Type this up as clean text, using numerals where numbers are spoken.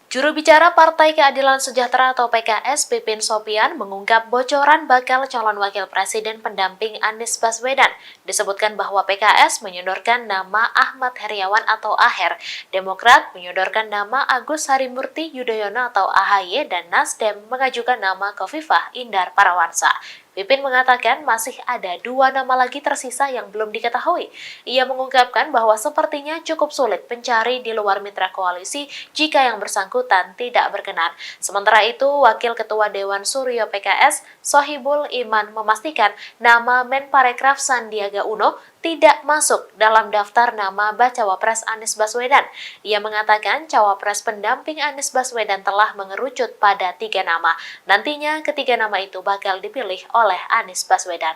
Juru bicara Partai Keadilan Sejahtera atau PKS, Pipin Sopian, mengungkap bocoran bakal calon wakil presiden pendamping Anies Baswedan. Disebutkan bahwa PKS menyodorkan nama Ahmad Heriawan atau Aher, Demokrat menyodorkan nama Agus Harimurti Yudhoyono atau AHY, dan Nasdem mengajukan nama Khofifah Indar Parawansa. Pipin mengatakan masih ada 2 nama lagi tersisa yang belum diketahui. Ia mengungkapkan bahwa sepertinya cukup sulit mencari di luar mitra koalisi jika yang bersangkutan tidak berkenan. Sementara itu, Wakil Ketua Dewan Suryo PKS, Sohibul Iman, memastikan nama Menparekraf Sandiaga Uno tidak masuk dalam daftar nama bacawa pres Anies Baswedan. Ia mengatakan cawapres pendamping Anies Baswedan telah mengerucut pada 3 nama. Nantinya ketiga nama itu bakal dipilih oleh Anies Baswedan.